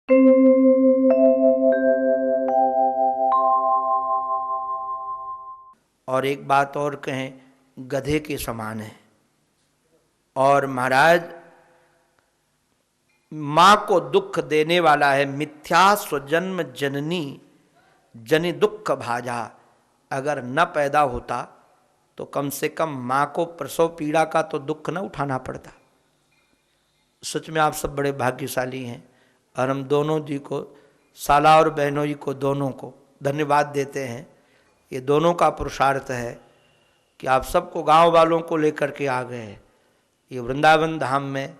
और एक बात और कहें, गधे के समान है। और महाराज मां को दुख देने वाला है। मिथ्या स्वजन्म जननी जनि दुख भाजा। अगर न पैदा होता तो कम से कम मां को प्रसव पीड़ा का तो दुख न उठाना पड़ता। सच में आप सब बड़े भाग्यशाली हैं और हम दोनों जी को, साला और बहनों जी को, दोनों को धन्यवाद देते हैं। ये दोनों का पुरुषार्थ है कि आप सबको, गांव वालों को लेकर के आ गए हैं ये वृंदावन धाम में।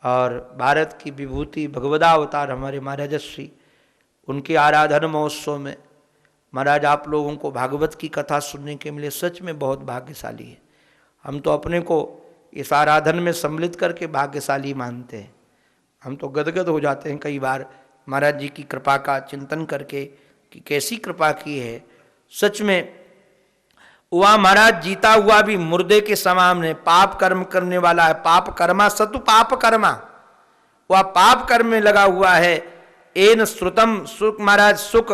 और भारत की विभूति भगवदावतार हमारे महाराजश्री, उनके आराधन महोत्सव में महाराज आप लोगों को भागवत की कथा सुनने के मिले। सच में बहुत भाग्यशाली है। हम तो अपने को इस आराधन में सम्मिलित करके भाग्यशाली मानते हैं। हम तो गदगद हो जाते हैं कई बार महाराज जी की कृपा का चिंतन करके कि कैसी कृपा की है। सच में वह महाराज जीता हुआ भी मुर्दे के समान है, पाप कर्म करने वाला है। पाप कर्मा सतु पाप कर्मा, वह पाप कर्म में लगा हुआ है। एन श्रुतम सुख, महाराज सुख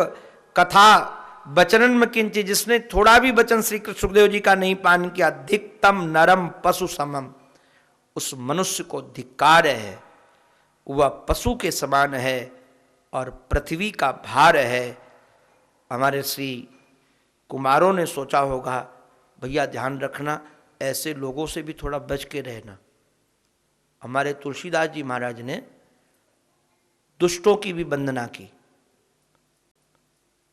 कथा वचनन में किंचित, जिसने थोड़ा भी वचन श्री सुखदेव जी का नहीं पालन किया, धिक्तम नरम पशु समम, उस मनुष्य को धिक्कार है। वह पशु के समान है और पृथ्वी का भार है। हमारे श्री कुमारों ने सोचा होगा, भैया ध्यान रखना, ऐसे लोगों से भी थोड़ा बच के रहना। हमारे तुलसीदास जी महाराज ने दुष्टों की भी वंदना की।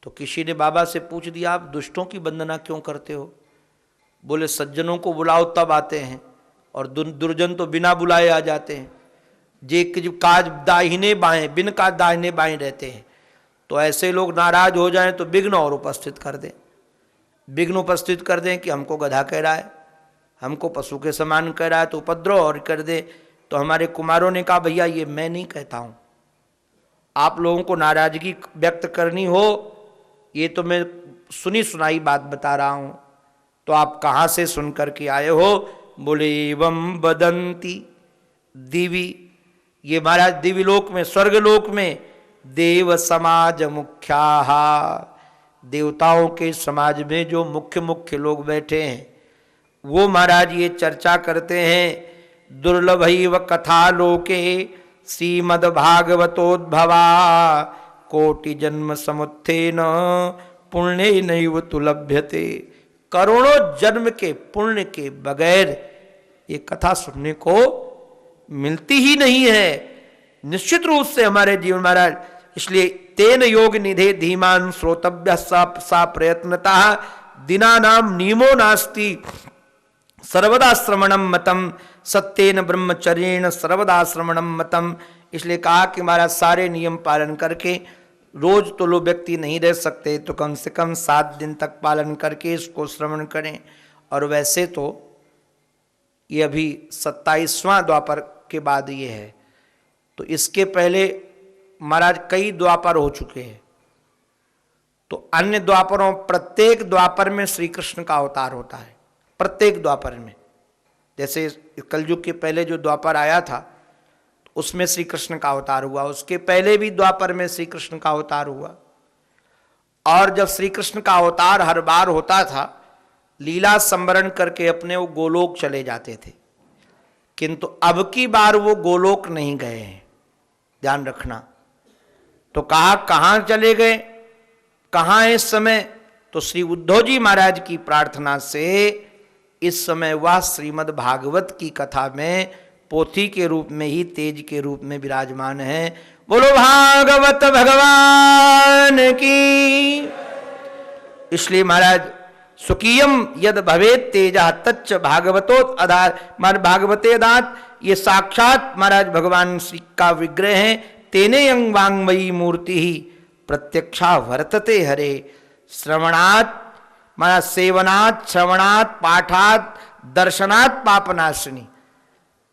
तो किसी ने बाबा से पूछ दिया, आप दुष्टों की वंदना क्यों करते हो? बोले सज्जनों को बुलाओ तब आते हैं और दुर्जन तो बिना बुलाए आ जाते हैं। जे काज दाहिने बाएं, बिन काज दाहिने बाएं रहते हैं। तो ऐसे लोग नाराज हो जाएं तो विघ्न और उपस्थित कर दें। विघ्न उपस्थित कर दें कि हमको गधा कह रहा है, हमको पशु के समान कह रहा है, तो उपद्रव और कर दे। तो हमारे कुमारों ने कहा, भैया ये मैं नहीं कहता हूँ, आप लोगों को नाराजगी व्यक्त करनी हो, ये तो मैं सुनी सुनाई बात बता रहा हूँ। तो आप कहाँ से सुन करके आए हो? बोले एवं बदंती दिवी, ये महाराज दिव्यलोक में, स्वर्गलोक में देव समाज मुख्या, देवताओं के समाज में जो मुख्य मुख्य लोग बैठे हैं वो महाराज ये चर्चा करते हैं। दुर्लभैव कथा लोके श्रीमद् भागवतोद्भवा, कोटि जन्म समुत्थेन पुण्य नैव तु लभ्यते। करोड़ों जन्म के पुण्य के बगैर ये कथा सुनने को मिलती ही नहीं है। निश्चित रूप से हमारे जीवन महाराज, इसलिए तेन योग निधे धीमान श्रोतव्य सा प्रयत्नता दिना नाम नियमो नास्ति सर्वदा श्रवणम मतम सत्येन ब्रह्मचर्येण सर्वदा श्रवणम मतम। इसलिए कहा कि महाराज सारे नियम पालन करके, रोज तो लोग व्यक्ति नहीं रह सकते, तो कम से कम 7 दिन तक पालन करके इसको श्रवण करें। और वैसे तो ये अभी 27वां द्वापर के बाद ये है, तो इसके पहले महाराज कई द्वापर हो चुके हैं। तो अन्य द्वापरों, प्रत्येक द्वापर में श्री कृष्ण का अवतार होता है, प्रत्येक द्वापर में। जैसे कलयुग के पहले जो द्वापर आया था उसमें श्री कृष्ण का अवतार हुआ, उसके पहले भी द्वापर में श्री कृष्ण का अवतार हुआ। और जब श्री कृष्ण का अवतार हर बार होता था, लीला संवरण करके अपने वो गोलोक चले जाते थे, किंतु अब की बार वो गोलोक नहीं गए हैं, ध्यान रखना। तो कहा कहाँ चले गए, कहाँ इस समय? तो श्री उद्धव जी महाराज की प्रार्थना से इस समय वह श्रीमद् भागवत की कथा में पोथी के रूप में ही, तेज के रूप में विराजमान है। बोलो भागवत भगवान की। इसलिए महाराज सुकीयम यद भवेत तेजा तच्च भागवतोत आधार, महाराज भागवते दात ये साक्षात महाराज भगवान श्री का विग्रह है। तेने अंग वांगमयी मूर्ति ही प्रत्यक्षा वर्तते हरे। श्रवणात् महाराज सेवनात्, श्रवणात्, पाठात्, दर्शनात् पापनाशिनी।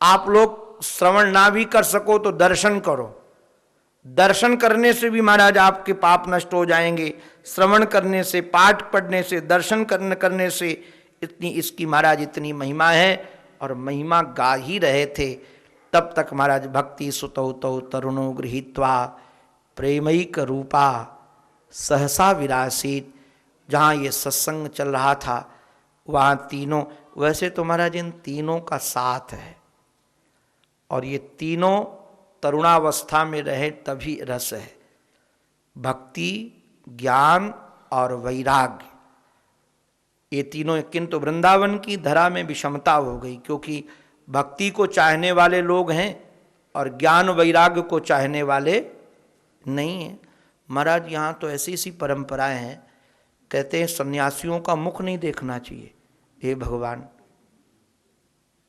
आप लोग श्रवण ना भी कर सको तो दर्शन करो, दर्शन करने से भी महाराज आपके पाप नष्ट हो जाएंगे। श्रवण करने से, पाठ पढ़ने से, दर्शन करने से इतनी इसकी महाराज इतनी महिमा है। और महिमा गा ही रहे थे तब तक महाराज भक्ति सुतौ तौ तरुणो गृहीत्वा, प्रेमैक रूपा सहसा विरासित। जहाँ ये सत्संग चल रहा था वहाँ तीनों, वैसे तो महाराज इन तीनों का साथ है, और ये तीनों तरुणावस्था में रहे तभी रस है। भक्ति, ज्ञान और वैराग्य, ये तीनों। किंतु वृंदावन की धरा में विषमता हो गई, क्योंकि भक्ति को चाहने वाले लोग हैं और ज्ञान वैराग्य को चाहने वाले नहीं हैं। महाराज यहाँ तो ऐसी सी परंपराएं हैं, कहते हैं सन्यासियों का मुख नहीं देखना चाहिए। हे भगवान,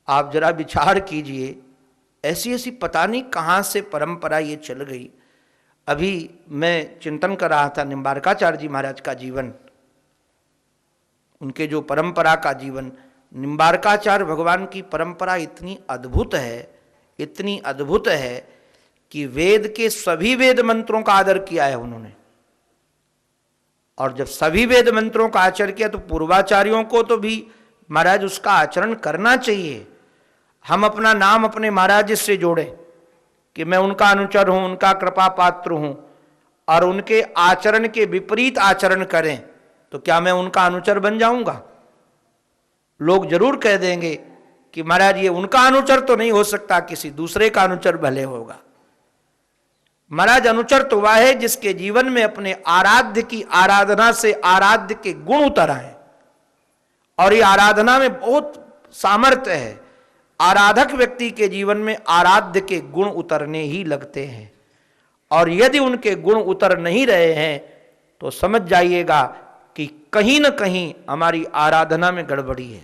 आप जरा विचार कीजिए, ऐसी ऐसी पता नहीं कहाँ से परंपरा ये चल गई। अभी मैं चिंतन कर रहा था निम्बारकाचार्य जी महाराज का जीवन, उनके जो परंपरा का जीवन। निम्बारकाचार्य भगवान की परंपरा इतनी अद्भुत है, इतनी अद्भुत है कि वेद के सभी वेद मंत्रों का आदर किया है उन्होंने। और जब सभी वेद मंत्रों का आचरण किया तो पूर्वाचार्यों को तो भी महाराज उसका आचरण करना चाहिए। हम अपना नाम अपने महाराज से जोड़ें कि मैं उनका अनुचर हूं, उनका कृपा पात्र हूं, और उनके आचरण के विपरीत आचरण करें तो क्या मैं उनका अनुचर बन जाऊंगा? लोग जरूर कह देंगे कि महाराज ये उनका अनुचर तो नहीं हो सकता, किसी दूसरे का अनुचर भले होगा। महाराज अनुचर तो वह है जिसके जीवन में अपने आराध्य की आराधना से आराध्य के गुण उतर आए, और ये आराधना में बहुत सामर्थ्य है। आराधक व्यक्ति के जीवन में आराध्य के गुण उतरने ही लगते हैं, और यदि उनके गुण उतर नहीं रहे हैं तो समझ जाइएगा कि कहीं न कहीं हमारी आराधना में गड़बड़ी है,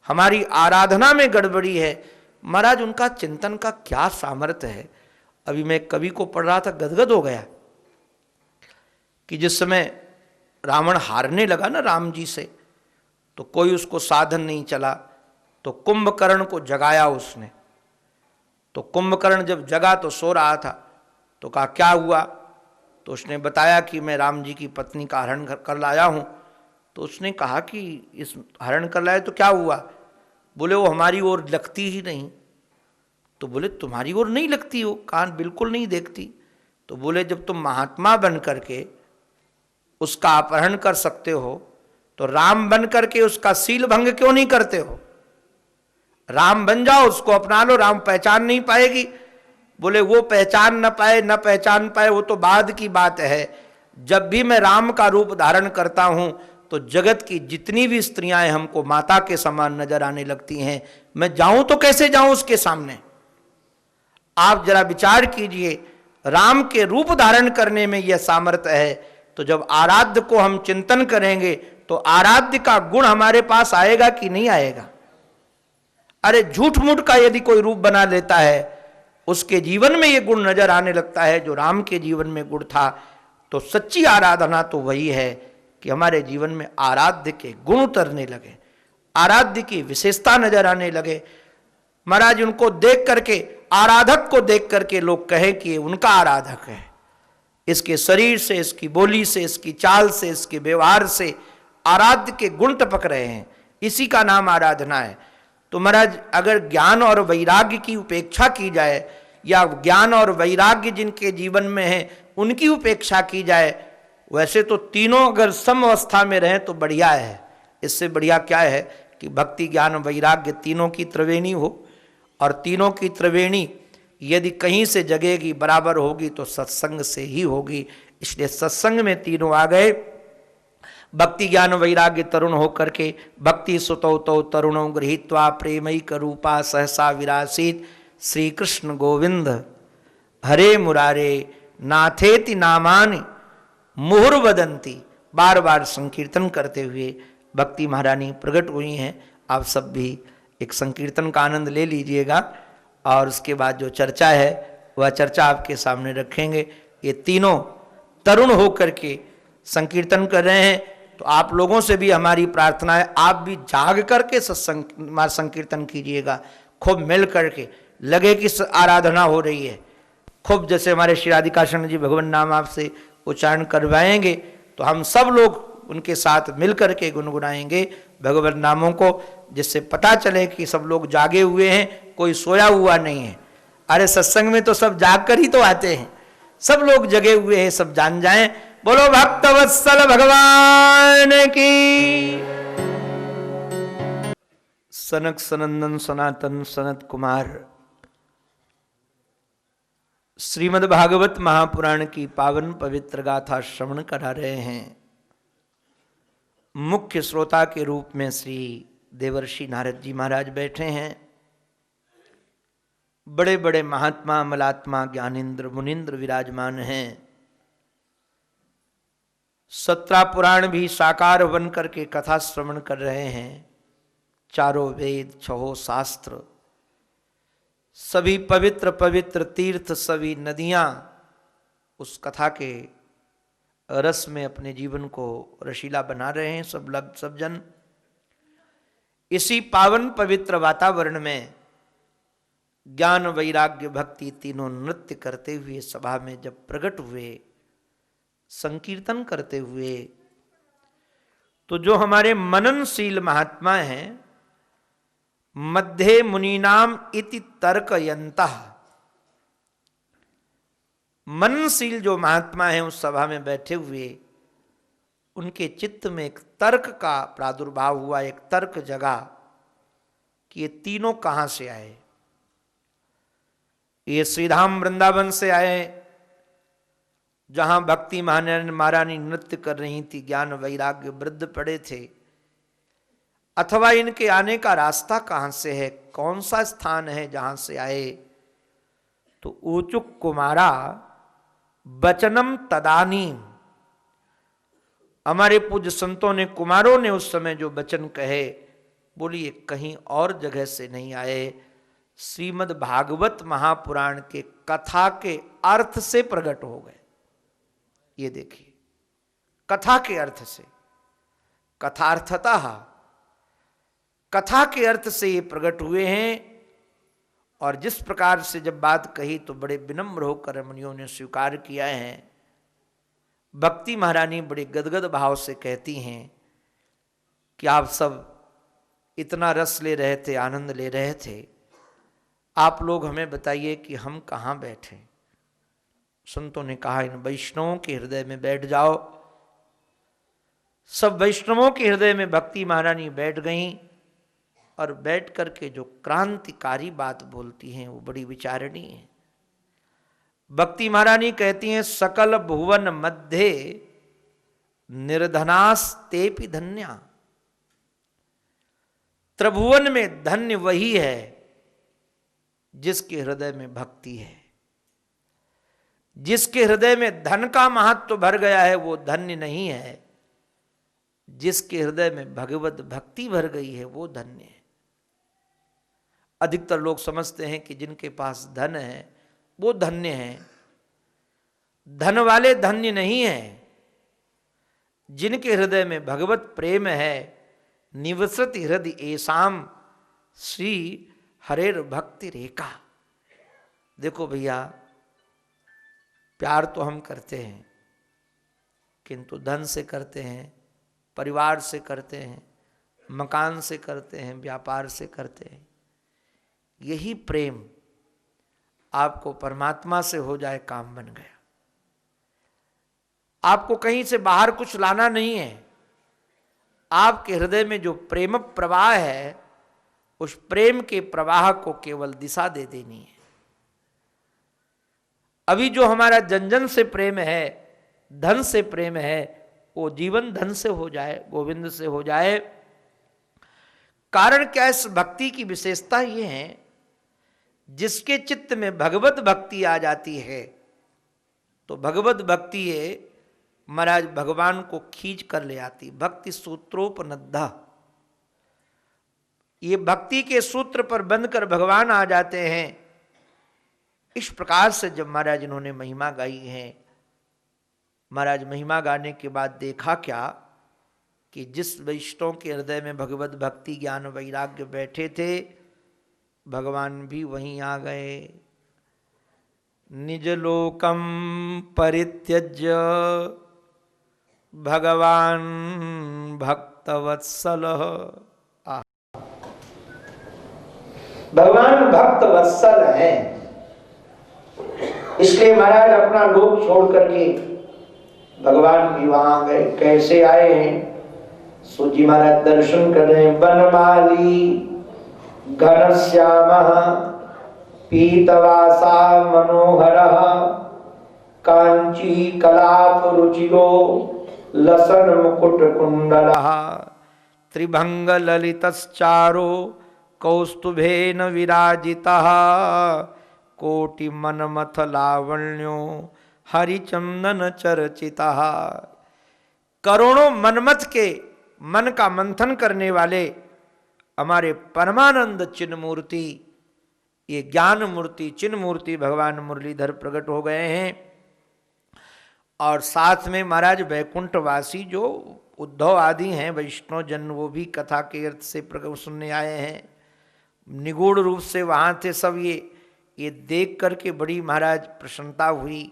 हमारी आराधना में गड़बड़ी है। महाराज उनका चिंतन का क्या सामर्थ्य है। अभी मैं कवि को पढ़ रहा था, गदगद हो गया कि जिस समय रावण हारने लगा ना राम जी से, तो कोई उसको साधन नहीं चला, तो कुंभकर्ण को जगाया उसने। तो कुंभकर्ण जब जगा तो सो रहा था, तो कहा क्या हुआ? तो उसने बताया कि मैं राम जी की पत्नी का हरण कर लाया हूँ। तो उसने कहा कि इस हरण कर लाए तो क्या हुआ? बोले वो हमारी ओर लगती ही नहीं। तो बोले तुम्हारी ओर नहीं लगती हो? कान बिल्कुल नहीं देखती। तो बोले जब तुम महात्मा बन करके उसका अपहरण कर सकते हो तो राम बन करके उसका सील भंग क्यों नहीं करते हो? राम बन जाओ, उसको अपना लो, राम पहचान नहीं पाएगी। बोले वो पहचान न पाए न पहचान पाए वो तो बाद की बात है। जब भी मैं राम का रूप धारण करता हूं तो जगत की जितनी भी स्त्रियां हमको माता के समान नजर आने लगती हैं। मैं जाऊं तो कैसे जाऊं उसके सामने? आप जरा विचार कीजिए, राम के रूप धारण करने में यह सामर्थ्य है। तो जब आराध्य को हम चिंतन करेंगे तो आराध्य का गुण हमारे पास आएगा कि नहीं आएगा? अरे झूठ मूठ का यदि कोई रूप बना लेता है, उसके जीवन में यह गुण नजर आने लगता है जो राम के जीवन में गुण था। तो सच्ची आराधना तो वही है कि हमारे जीवन में आराध्य के गुण उतरने लगे, आराध्य की विशेषता नजर आने लगे। महाराज उनको देख करके, आराधक को देख करके लोग कहे कि ये उनका आराधक है। इसके शरीर से, इसकी बोली से, इसकी चाल से, इसके व्यवहार से आराध्य के गुण टपक रहे हैं, इसी का नाम आराधना है। तो महाराज अगर ज्ञान और वैराग्य की उपेक्षा की जाए, या ज्ञान और वैराग्य जिनके जीवन में है उनकी उपेक्षा की जाए, वैसे तो तीनों अगर सम अवस्था में रहें तो बढ़िया है। इससे बढ़िया क्या है कि भक्ति ज्ञान वैराग्य तीनों की त्रिवेणी हो, और तीनों की त्रिवेणी यदि कहीं से जगेगी बराबर होगी तो सत्संग से ही होगी। इसलिए सत्संग में तीनों आ गए। भक्ति ज्ञान वैराग्य तरुण होकर के भक्ति सुतौ तौ तरुणों गृहीत्वा प्रेमैक रूपा सहसा विरासित। श्री कृष्ण गोविंद हरे मुरारे नाथेति नामानि मुहुर्वदंती। बार बार संकीर्तन करते हुए भक्ति महारानी प्रकट हुई हैं। आप सब भी एक संकीर्तन का आनंद ले लीजिएगा, और उसके बाद जो चर्चा है वह चर्चा आपके सामने रखेंगे। ये तीनों तरुण होकर के संकीर्तन कर रहे हैं, तो आप लोगों से भी हमारी प्रार्थना है, आप भी जाग करके सत्संग संकीर्तन कीजिएगा। खूब मिल करके लगे कि आराधना हो रही है। खूब जैसे हमारे श्री राधिका शरण जी भगवान नाम आपसे उच्चारण करवाएंगे तो हम सब लोग उनके साथ मिल करके गुनगुनाएंगे भगवान नामों को, जिससे पता चले कि सब लोग जागे हुए हैं, कोई सोया हुआ नहीं है। अरे सत्संग में तो सब जाग कर ही तो आते हैं, सब लोग जगे हुए हैं, सब जान जाएं। बोलो भक्त वत्सल भगवान की। सनक सनंदन सनातन सनत कुमार श्रीमद् भागवत महापुराण की पावन पवित्र गाथा श्रवण करा रहे हैं। मुख्य श्रोता के रूप में श्री देवर्षि नारद जी महाराज बैठे हैं। बड़े बड़े महात्मा मलात्मा ज्ञानेन्द्र मुनिंद्र विराजमान हैं। 17 पुराण भी साकार बन करके कथा श्रवण कर रहे हैं। चारों वेद 6 शास्त्र, सभी पवित्र पवित्र तीर्थ, सभी नदियां उस कथा के रस में अपने जीवन को रशीला बना रहे हैं। सब जन इसी पावन पवित्र वातावरण में ज्ञान वैराग्य भक्ति तीनों नृत्य करते हुए सभा में जब प्रकट हुए, संकीर्तन करते हुए, तो जो हमारे मननशील महात्मा हैं, मध्य मुनीनाम इति तर्कयन्तः, मननशील जो महात्मा हैं उस सभा में बैठे हुए, उनके चित्त में एक तर्क का प्रादुर्भाव हुआ, एक तर्क जगा कि ये तीनों कहां से आए। ये श्रीधाम वृंदावन से आए, जहां भक्ति महारानी नृत्य कर रही थी, ज्ञान वैराग्य वृद्ध पड़े थे, अथवा इनके आने का रास्ता कहां से है, कौन सा स्थान है जहां से आए। तो ऊचुक कुमारा वचनम तदानीम, हमारे पूज्य संतों ने, कुमारों ने उस समय जो वचन कहे, बोलिए कहीं और जगह से नहीं आए, श्रीमद् भागवत महापुराण के कथा के अर्थ से प्रकट हो गए। ये देखिए, कथा के अर्थ से, कथार्थतः कथा के अर्थ से ये प्रकट हुए हैं। और जिस प्रकार से जब बात कही तो बड़े विनम्र होकर मुनियों ने स्वीकार किया है। भक्ति महारानी बड़े गदगद भाव से कहती हैं कि आप सब इतना रस ले रहे थे, आनंद ले रहे थे, आप लोग हमें बताइए कि हम कहाँ बैठे। संतों ने कहा इन वैष्णवों के हृदय में बैठ जाओ। सब वैष्णवों के हृदय में भक्ति महारानी बैठ गईं और बैठ करके जो क्रांतिकारी बात बोलती हैं वो बड़ी विचारणीय है। भक्ति महारानी कहती हैं, सकल भुवन मध्य निर्धनास्तेपि धन्या। त्रिभुवन में धन्य वही है जिसके हृदय में भक्ति है। जिसके हृदय में धन का महत्व भर गया है वो धन्य नहीं है, जिसके हृदय में भगवत भक्ति भर गई है वो धन्य है। अधिकतर लोग समझते हैं कि जिनके पास धन है वो धन्य है। धन वाले धन्य नहीं हैं। जिनके हृदय में भगवत प्रेम है, निवसति हृदय एसाम श्री हरेर भक्ति रेखा। देखो भैया, प्यार तो हम करते हैं, किंतु धन से करते हैं, परिवार से करते हैं, मकान से करते हैं, व्यापार से करते हैं। यही प्रेम आपको परमात्मा से हो जाए, काम बन गया। आपको कहीं से बाहर कुछ लाना नहीं है। आपके हृदय में जो प्रेम प्रवाह है, उस प्रेम के प्रवाह को केवल दिशा दे देनी है। अभी जो हमारा जन जन से प्रेम है, धन से प्रेम है, वो जीवन धन से हो जाए, गोविंद से हो जाए। कारण क्या? इस भक्ति की विशेषता ये है, जिसके चित्त में भगवत भक्ति आ जाती है तो भगवत भक्ति ये महाराज भगवान को खींच कर ले आती। भक्ति सूत्रोपनद्धा, ये भक्ति के सूत्र पर बंधकर भगवान आ जाते हैं। इस प्रकार से जब महाराज इन्होंने महिमा गाई है, महाराज महिमा गाने के बाद देखा क्या कि जिस वैष्णव के हृदय में भगवत भक्ति ज्ञान वैराग्य बैठे थे, भगवान भी वहीं आ गए। निज लोकम परित्यज्य भगवान भक्तवत्सल। भगवान भक्तवत्सल हैं, इसलिए महाराज अपना लोक छोड़ करके भगवान भी वहां गए। कैसे आए हैं? सूजी महाराज दर्शन कर रहे हैं। बनमाली घन श्याम पीतवासा मनोहर कांची कलाप रुचिरो लसन मुकुट कुंडल त्रिभंग ललितश्चारो कौस्तुभेन विराजितः कोटि मनमथ लावण्यो हरिचंदन चर्चितः। करोड़ों मनमथ के मन का मंथन करने वाले हमारे परमानंद चिन्ह मूर्ति, ये ज्ञान मूर्ति चिन्ह मूर्ति भगवान मुरलीधर प्रकट हो गए हैं। और साथ में महाराज वैकुंठवासी जो उद्धव आदि हैं वैष्णव जन, वो भी कथा के अर्थ से प्रकट सुनने आए हैं। निगूढ़ रूप से वहाँ थे सब। ये देख करके बड़ी महाराज प्रसन्नता हुई।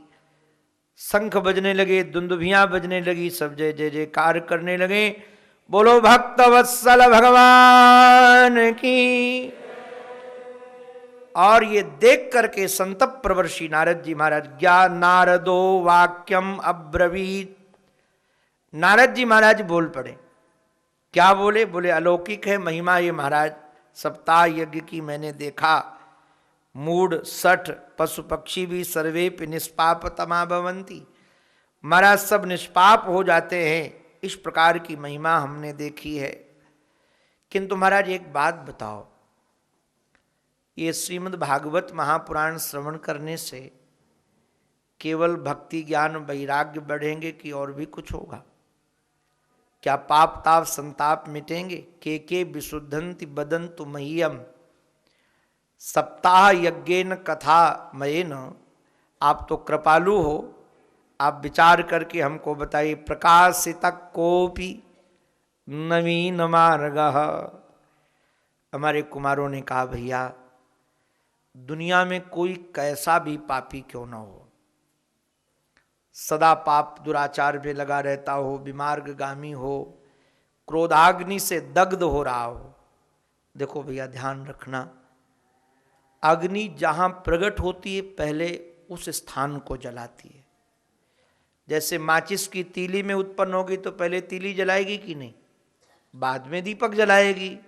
शंख बजने लगे, दुंदुभियाँ बजने लगी, सब जय जय जयकार करने लगे। बोलो भक्त वत्सल भगवान की। और ये देख करके संतप प्रवर्षी नारद जी महाराज, ज्ञान नारदो वाक्यम अब्रवीत। नारद जी महाराज बोल पड़े। क्या बोले? बोले अलौकिक है महिमा ये महाराज। सप्ताह यज्ञ की मैंने देखा। मूढ़ सठ पशु पक्षी भी सर्वे निष्पाप तमा भवंती। महाराज सब निष्पाप हो जाते हैं, इस प्रकार की महिमा हमने देखी है। किंतु महाराज एक बात बताओ, ये श्रीमद् भागवत महापुराण श्रवण करने से केवल भक्ति ज्ञान वैराग्य बढ़ेंगे कि और भी कुछ होगा? क्या पाप ताप संताप मिटेंगे? के विशुद्धंति बदंतु मह्यम सप्ताह यज्ञेन कथा मयेन। आप तो कृपालु हो, आप विचार करके हमको बताइए। प्रकाशित कोपि नवीन मार्ग। हमारे कुमारों ने कहा भैया दुनिया में कोई कैसा भी पापी क्यों ना हो, सदा पाप दुराचार में लगा रहता हो, विमार्गगामी हो, क्रोधाग्नि से दग्ध हो रहा हो। देखो भैया ध्यान रखना, अग्नि जहां प्रकट होती है पहले उस स्थान को जलाती है। जैसे माचिस की तीली में उत्पन्न होगी तो पहले तीली जलाएगी कि नहीं, बाद में दीपक जलाएगी।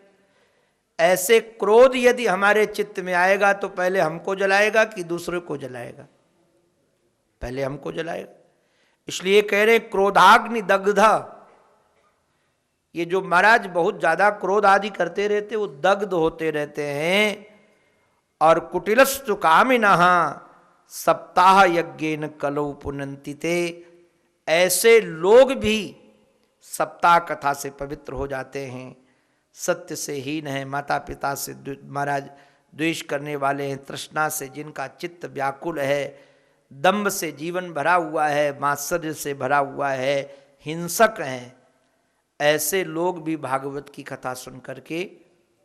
ऐसे क्रोध यदि हमारे चित्त में आएगा तो पहले हमको जलाएगा कि दूसरे को जलाएगा? पहले हमको जलाएगा। इसलिए कह रहे क्रोधाग्नि दग्धा। ये जो महाराज बहुत ज्यादा क्रोध आदि करते रहते वो दग्ध होते रहते हैं। और कुटिलस्तु कामिनः सप्ताह यज्ञेन कलौ पुनन्ति ते। ऐसे लोग भी सप्ताह कथा से पवित्र हो जाते हैं। सत्य से हीन है, माता पिता से महाराज द्वेष करने वाले हैं, तृष्णा से जिनका चित्त व्याकुल है, दंभ से जीवन भरा हुआ है, मात्सर्य से भरा हुआ है, हिंसक हैं, ऐसे लोग भी भागवत की कथा सुन करके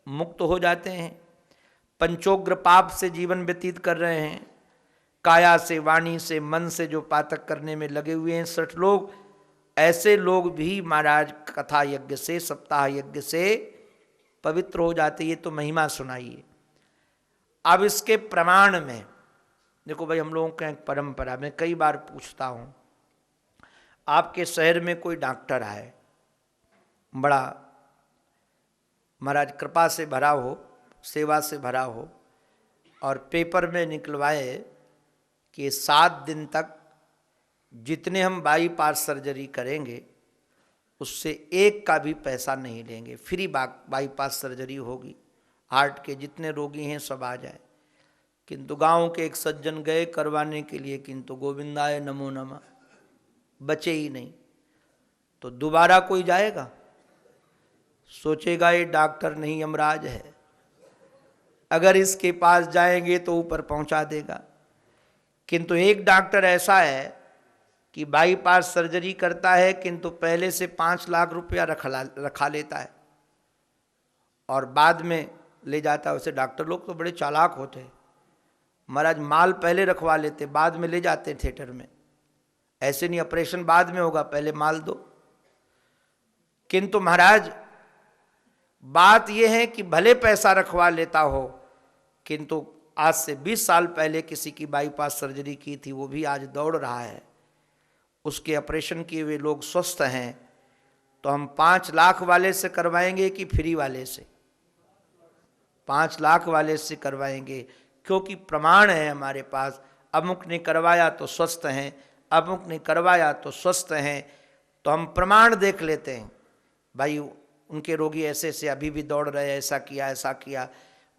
मुक्त हो जाते हैं। पंचोग्र पाप से जीवन व्यतीत कर रहे हैं, काया से वाणी से मन से जो पातक करने में लगे हुए हैं 60 लोग, ऐसे लोग भी महाराज कथा यज्ञ से सप्ताह यज्ञ से पवित्र हो जाते। ये तो महिमा सुनाइए। अब इसके प्रमाण में देखो भाई, हम लोगों के परंपरा में कई बार पूछता हूँ, आपके शहर में कोई डॉक्टर आए, बड़ा महाराज कृपा से भरा हो, सेवा से भरा हो, और पेपर में निकलवाए कि 7 दिन तक जितने हम बाईपास सर्जरी करेंगे उससे एक का भी पैसा नहीं लेंगे, फ्री बाईपास सर्जरी होगी, हार्ट के जितने रोगी हैं सब आ जाए। किंतु गांव के एक सज्जन गए करवाने के लिए, किंतु गोविंदाय नमो नमः, बचे ही नहीं। तो दोबारा कोई जाएगा? सोचेगा ये डॉक्टर नहीं यमराज है, अगर इसके पास जाएंगे तो ऊपर पहुंचा देगा। किंतु एक डॉक्टर ऐसा है कि बाईपास सर्जरी करता है, किंतु पहले से 5 लाख रुपया रखा लेता है और बाद में ले जाता है। वैसे डॉक्टर लोग तो बड़े चालाक होते हैं महाराज, माल पहले रखवा लेते बाद में ले जाते हैं थिएटर में। ऐसे नहीं ऑपरेशन बाद में होगा, पहले माल दो। किंतु महाराज बात यह है कि भले पैसा रखवा लेता हो, किंतु आज से 20 साल पहले किसी की बाईपास सर्जरी की थी, वो भी आज दौड़ रहा है, उसके ऑपरेशन किए हुए लोग स्वस्थ हैं। तो हम 5 लाख वाले से करवाएंगे कि फ्री वाले से? 5 लाख वाले से करवाएंगे, क्योंकि प्रमाण है हमारे पास। अमुक ने करवाया तो स्वस्थ हैं, अमुक ने करवाया तो स्वस्थ हैं, तो हम प्रमाण देख लेते हैं। भाई उनके रोगी ऐसे से अभी भी दौड़ रहे, ऐसा किया ऐसा किया।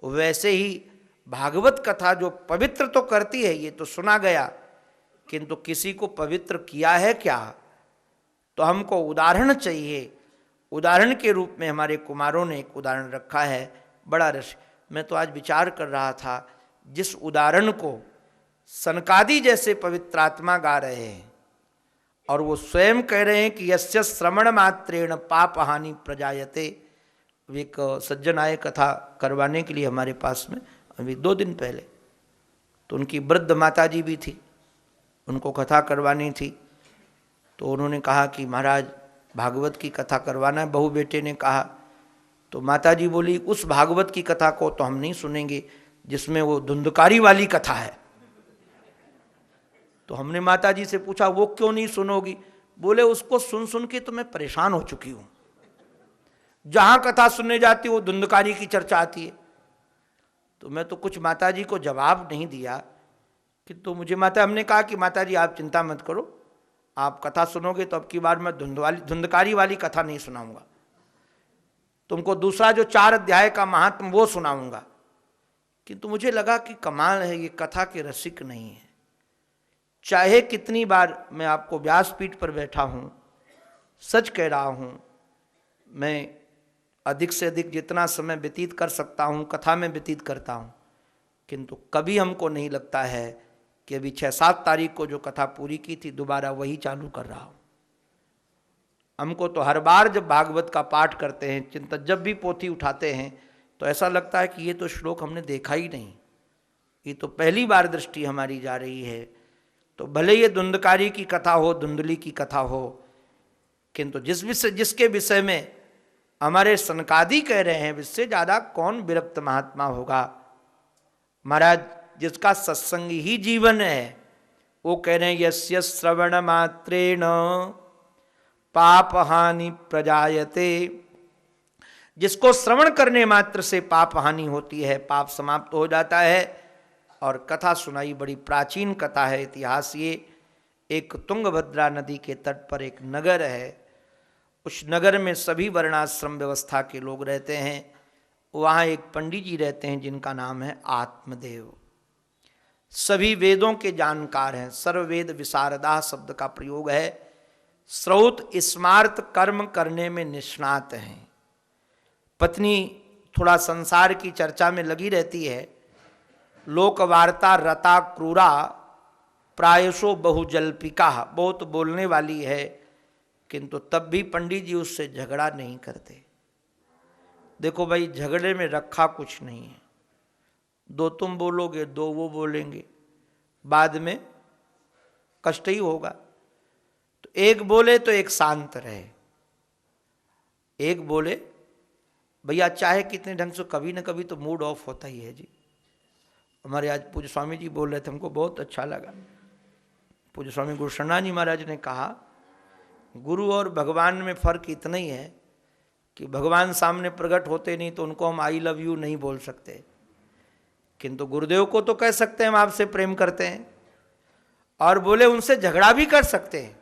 वैसे ही भागवत कथा जो पवित्र तो करती है, ये तो सुना गया, किंतु किसी को पवित्र किया है क्या? तो हमको उदाहरण चाहिए। उदाहरण के रूप में हमारे कुमारों ने एक उदाहरण रखा है, बड़ा रस। मैं तो आज विचार कर रहा था, जिस उदाहरण को सनकादि जैसे पवित्र आत्मा गा रहे हैं, और वो स्वयं कह रहे हैं कि यस्य श्रवण मात्रेण पाप हानि प्रजायते। एक सज्जन आए कथा करवाने के लिए हमारे पास में अभी 2 दिन पहले, तो उनकी वृद्ध माता जी भी थी, उनको कथा करवानी थी। तो उन्होंने कहा कि महाराज भागवत की कथा करवाना है, बहू बेटे ने कहा। तो माता जी बोली, उस भागवत की कथा को तो हम नहीं सुनेंगे जिसमें वो धुंधकारी वाली कथा है। तो हमने माता जी से पूछा, वो क्यों नहीं सुनोगी? बोले, उसको सुन सुन के तो मैं परेशान हो चुकी हूं। जहां कथा सुनने जाती वो धुंधकारी की चर्चा आती है। तो मैं तो कुछ माता जी को जवाब नहीं दिया कि तो मुझे हमने कहा कि माता जी आप चिंता मत करो, आप कथा सुनोगे तो अब की बार मैं धुंधकारी वाली कथा नहीं सुनाऊंगा, तुमको दूसरा जो 4 अध्याय का महात्म वो सुनाऊंगा। किंतु मुझे लगा कि कमाल है, ये कथा के रसिक नहीं है। चाहे कितनी बार मैं आपको व्यासपीठ पर बैठा हूं, सच कह रहा हूं, मैं अधिक से अधिक जितना समय व्यतीत कर सकता हूं कथा में व्यतीत करता हूं, किंतु कभी हमको नहीं लगता है कि अभी 6-7 तारीख को जो कथा पूरी की थी दोबारा वही चालू कर रहा हूं। हमको तो हर बार जब भागवत का पाठ करते हैं, चिंतन जब भी पोथी उठाते हैं, तो ऐसा लगता है कि ये तो श्लोक हमने देखा ही नहीं, ये तो पहली बार दृष्टि हमारी जा रही है। तो भले ये धुंधकारी की कथा हो, धुंधली की कथा हो, किंतु जिसके विषय में हमारे सनकादि कह रहे हैं, इससे ज्यादा कौन विरक्त महात्मा होगा? महाराज जिसका सत्संग ही जीवन है, वो कह रहे हैं यस्य श्रवण मात्रेण पाप हानि प्रजायते। जिसको श्रवण करने मात्र से पाप हानि होती है, पाप समाप्त हो जाता है। और कथा सुनाई, बड़ी प्राचीन कथा है, इतिहास ये। एक तुंगभद्रा नदी के तट पर एक नगर है, उस नगर में सभी वर्णाश्रम व्यवस्था के लोग रहते हैं। वहाँ एक पंडित जी रहते हैं जिनका नाम है आत्मदेव। सभी वेदों के जानकार हैं, सर्ववेद विशारदा शब्द का प्रयोग है। श्रौत स्मार्त कर्म करने में निष्णात हैं। पत्नी थोड़ा संसार की चर्चा में लगी रहती है, लोक वार्ता रता क्रूरा प्रायशो बहुजल्पिका, बहुत बोलने वाली है, किंतु तब भी पंडित जी उससे झगड़ा नहीं करते। देखो भाई, झगड़े में रखा कुछ नहीं है, 2 तुम बोलोगे 2 वो बोलेंगे, बाद में कष्ट ही होगा। तो एक बोले तो एक शांत रहे, एक बोले भैया चाहे कितने ढंग से, कभी ना कभी तो मूड ऑफ होता ही है जी। हमारे आज पूज्य स्वामी जी बोल रहे थे, हमको बहुत अच्छा लगा। पूज्य स्वामी गुरुशरणा जी महाराज ने कहा, गुरु और भगवान में फर्क इतना ही है कि भगवान सामने प्रकट होते नहीं तो उनको हम आई लव यू नहीं बोल सकते, किंतु गुरुदेव को तो कह सकते हैं हम आपसे प्रेम करते हैं, और बोले उनसे झगड़ा भी कर सकते हैं।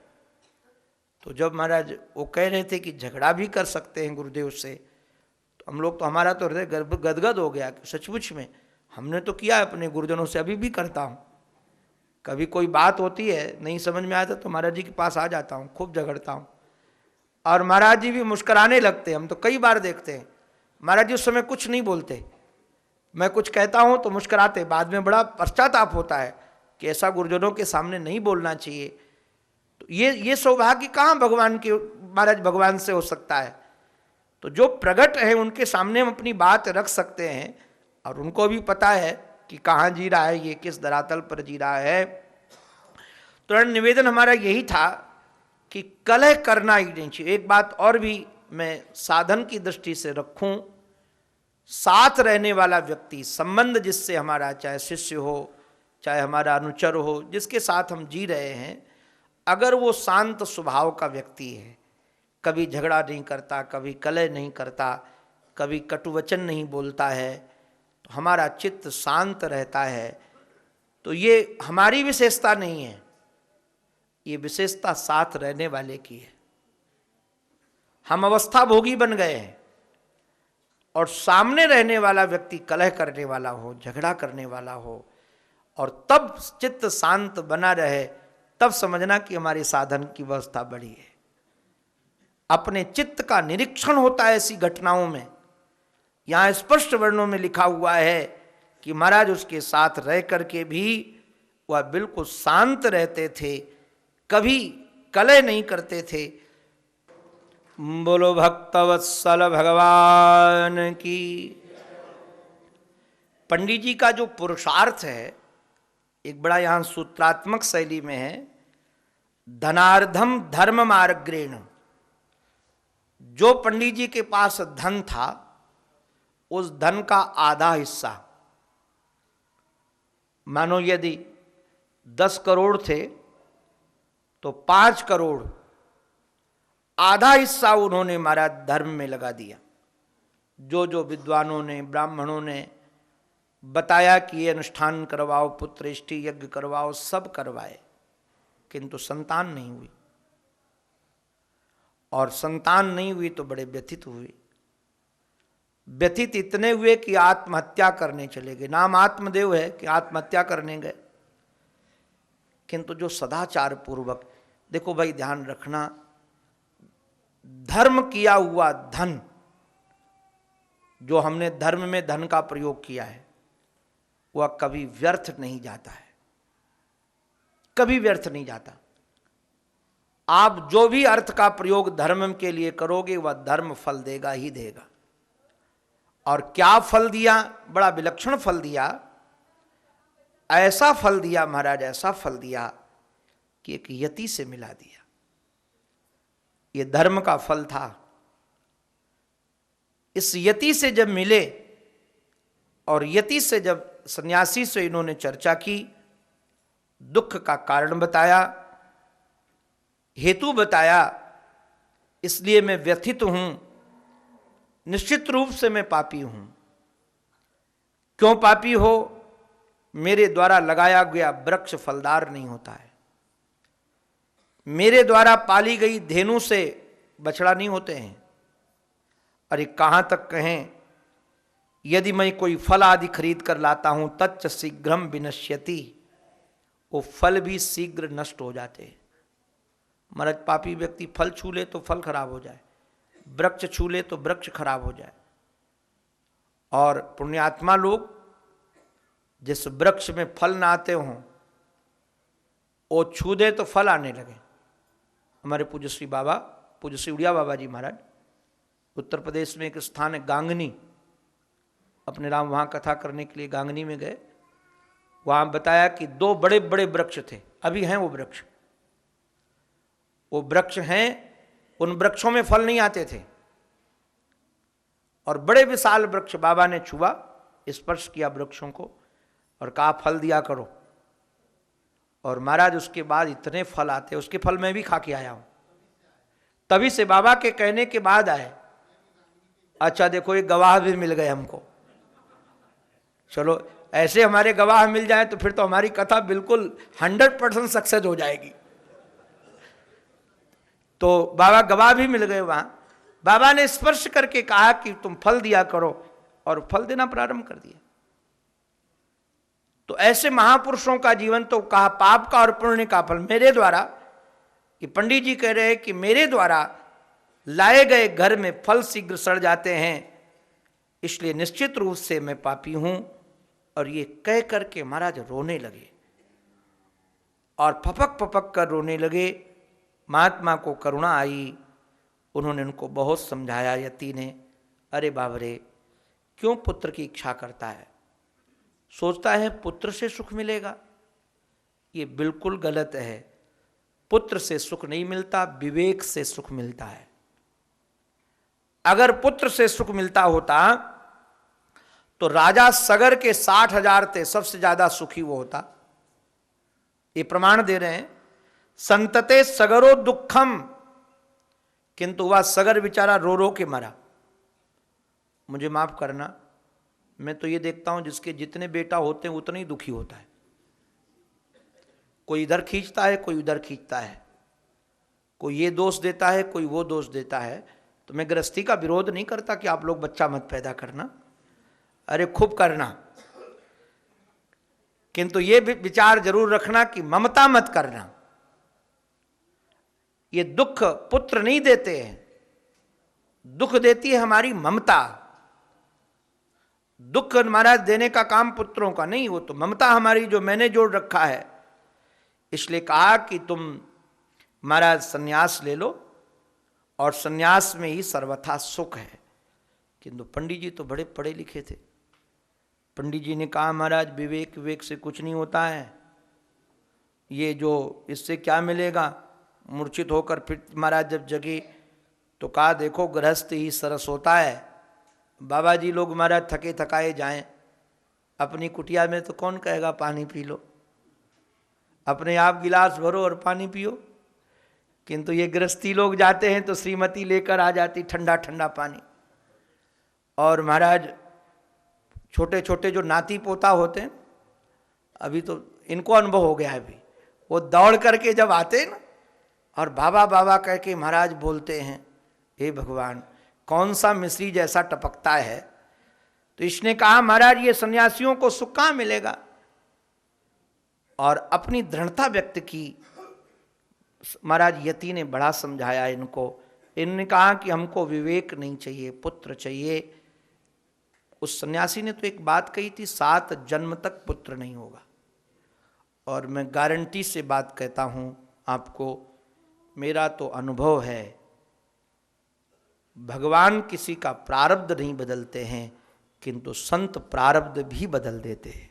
तो जब महाराज वो कह रहे थे कि झगड़ा भी कर सकते हैं गुरुदेव से, तो हम लोग तो, हमारा तो हृदय गदगद हो गया कि सचमुच में हमने तो किया अपने गुरुजनों से, अभी भी करता हूँ। कभी कोई बात होती है नहीं समझ में आता तो महाराज जी के पास आ जाता हूँ, खूब झगड़ता हूँ, और महाराज जी भी मुस्कुराने लगते। हम तो कई बार देखते हैं महाराज जी उस समय कुछ नहीं बोलते, मैं कुछ कहता हूँ तो मुस्कुराते, बाद में बड़ा पश्चाताप होता है कि ऐसा गुरुजनों के सामने नहीं बोलना चाहिए। तो ये सौभाग्य कहाँ भगवान के, महाराज भगवान से हो सकता है? तो जो प्रगट है उनके सामने हम अपनी बात रख सकते हैं, और उनको भी पता है कि कहाँ जी रहा है, ये किस धरातल पर जी रहा है। तो निवेदन हमारा यही था कि कलह करना ही नहीं चाहिए। एक बात और भी मैं साधन की दृष्टि से रखूं, साथ रहने वाला व्यक्ति, संबंध जिससे हमारा, चाहे शिष्य हो, चाहे हमारा अनुचर हो, जिसके साथ हम जी रहे हैं, अगर वो शांत स्वभाव का व्यक्ति है, कभी झगड़ा नहीं करता, कभी कलह नहीं करता, कभी कटुवचन नहीं बोलता है, तो हमारा चित्त शांत रहता है, तो ये हमारी विशेषता नहीं है, ये विशेषता साथ रहने वाले की है। हम अवस्था भोगी बन गए हैं और सामने रहने वाला व्यक्ति कलह करने वाला हो, झगड़ा करने वाला हो, और तब चित्त शांत बना रहे, तब समझना कि हमारे साधन की व्यवस्था बड़ी है। अपने चित्त का निरीक्षण होता है ऐसी घटनाओं में। यहां स्पष्ट वर्णों में लिखा हुआ है कि महाराज उसके साथ रह करके भी वह बिल्कुल शांत रहते थे, कभी कलह नहीं करते थे। बोलो भक्तवत्सल भगवान की। पंडित जी का जो पुरुषार्थ है, एक बड़ा यहां सूत्रात्मक शैली में है, धनार्धम धर्म मार्ग्रेण। जो पंडित जी के पास धन था, उस धन का आधा हिस्सा, मानो यदि 10 करोड़ थे तो 5 करोड़, आधा हिस्सा उन्होंने महाराज धर्म में लगा दिया। जो जो विद्वानों ने, ब्राह्मणों ने बताया कि ये अनुष्ठान करवाओ, पुत्रेष्टि यज्ञ करवाओ, सब करवाए, किंतु संतान नहीं हुई। और संतान नहीं हुई तो बड़े व्यथित हुए। व्यथित इतने हुए कि आत्महत्या करने चले गए। नाम आत्मदेव है कि आत्महत्या करने गए। किंतु जो सदाचार पूर्वक, देखो भाई ध्यान रखना, धर्म किया हुआ धन, जो हमने धर्म में धन का प्रयोग किया है, वह कभी व्यर्थ नहीं जाता है, कभी व्यर्थ नहीं जाता। आप जो भी अर्थ का प्रयोग धर्म के लिए करोगे, वह धर्म फल देगा ही देगा। और क्या फल दिया? बड़ा विलक्षण फल दिया। ऐसा फल दिया महाराज, ऐसा फल दिया कि एक यति से मिला दिया। ये धर्म का फल था। इस यति से जब मिले और यति से जब सन्यासी से इन्होंने चर्चा की, दुख का कारण बताया, हेतु बताया, इसलिए मैं व्यथित हूं, निश्चित रूप से मैं पापी हूं। क्यों पापी हो? मेरे द्वारा लगाया गया वृक्ष फलदार नहीं होता है, मेरे द्वारा पाली गई धेनु से बछड़ा नहीं होते हैं। अरे कहां तक कहें, यदि मैं कोई फल आदि खरीद कर लाता हूं, तच्च शीघ्रम विनश्यति, वो फल भी शीघ्र नष्ट हो जाते हैं। महाराज पापी व्यक्ति फल छू ले तो फल खराब हो जाए, वृक्ष छू ले तो वृक्ष खराब हो जाए। और पुण्यात्मा लोग जिस वृक्ष में फल ना आते हों, वो छू दे तो फल आने लगे। हमारे पूज्य श्री बाबा, पूज्य श्री उड़िया बाबा जी महाराज, उत्तर प्रदेश में एक स्थान है गांगनी, अपने राम वहाँ कथा करने के लिए गांगनी में गए। वहाँ बताया कि 2 बड़े बड़े वृक्ष थे, अभी हैं वो वृक्ष। वो वृक्ष हैं, उन वृक्षों में फल नहीं आते थे, और बड़े विशाल वृक्ष बाबा ने छुआ, स्पर्श किया वृक्षों को और कहा फल दिया करो। और महाराज उसके बाद इतने फल आते, उसके फल मैं भी खा के आया हूं। तभी से बाबा के कहने के बाद आए। अच्छा देखो, एक गवाह भी मिल गए हमको। चलो ऐसे हमारे गवाह मिल जाए तो फिर तो हमारी कथा बिल्कुल 100% सक्सेस हो जाएगी। तो बाबा गवाह भी मिल गए वहां। बाबा ने स्पर्श करके कहा कि तुम फल दिया करो, और फल देना प्रारंभ कर दिया। तो ऐसे महापुरुषों का जीवन तो कहा पाप का और पुण्य का फल मेरे द्वारा, कि पंडित जी कह रहे हैं कि मेरे द्वारा लाए गए घर में फल शीघ्र सड़ जाते हैं, इसलिए निश्चित रूप से मैं पापी हूं। और ये कह करके महाराज रोने लगे, और फपक फपक कर रोने लगे। महात्मा को करुणा आई, उन्होंने उनको बहुत समझाया। यति ने, अरे बाबरे, क्यों पुत्र की इच्छा करता है? सोचता है पुत्र से सुख मिलेगा। ये बिल्कुल गलत है। पुत्र से सुख नहीं मिलता, विवेक से सुख मिलता है। अगर पुत्र से सुख मिलता होता तो राजा सगर के 60,000 थे, सबसे ज्यादा सुखी वो होता। ये प्रमाण दे रहे हैं, संतते सगरो दुखम, किंतु वह सगर बेचारा रो रो के मरा। मुझे माफ करना, मैं तो ये देखता हूं जिसके जितने बेटा होते हैं उतने ही दुखी होता है। कोई इधर खींचता है, कोई उधर खींचता है, कोई ये दोष देता है, कोई वो दोष देता है। तो मैं गृहस्थी का विरोध नहीं करता कि आप लोग बच्चा मत पैदा करना, अरे खूब करना, किंतु ये विचार जरूर रखना कि ममता मत करना। ये दुख पुत्र नहीं देते हैं, दुख देती है हमारी ममता। दुख महाराज देने का काम पुत्रों का नहीं, वो तो ममता हमारी जो मैंने जोड़ रखा है। इसलिए कहा कि तुम महाराज सन्यास ले लो और सन्यास में ही सर्वथा सुख है। किंतु पंडित जी तो बड़े पढ़े लिखे थे। पंडित जी ने कहा महाराज विवेक विवेक से कुछ नहीं होता है, ये जो इससे क्या मिलेगा। मूर्छित होकर फिर महाराज जब जगे तो कहा देखो गृहस्थ ही सरस होता है। बाबा जी लोग महाराज थके थकाए जाएं अपनी कुटिया में तो कौन कहेगा पानी पी लो, अपने आप गिलास भरो और पानी पियो। किंतु ये गृहस्थी लोग जाते हैं तो श्रीमती लेकर आ जाती ठंडा ठंडा पानी। और महाराज छोटे छोटे जो नाती पोता होते हैं, अभी तो इनको अनुभव हो गया है, अभी वो दौड़ करके जब आते हैं ना और बाबा बाबा कह के महाराज बोलते हैं, हे भगवान कौन सा मिश्री जैसा टपकता है। तो इसने कहा महाराज ये सन्यासियों को सुख कहाँ मिलेगा, और अपनी दृढ़ता व्यक्त की। महाराज यति ने बड़ा समझाया इनको। इन्होंने कहा कि हमको विवेक नहीं चाहिए, पुत्र चाहिए। उस सन्यासी ने तो एक बात कही थी, 7 जन्म तक पुत्र नहीं होगा। और मैं गारंटी से बात कहता हूं आपको, मेरा तो अनुभव है, भगवान किसी का प्रारब्ध नहीं बदलते हैं, किंतु संत प्रारब्ध भी बदल देते हैं।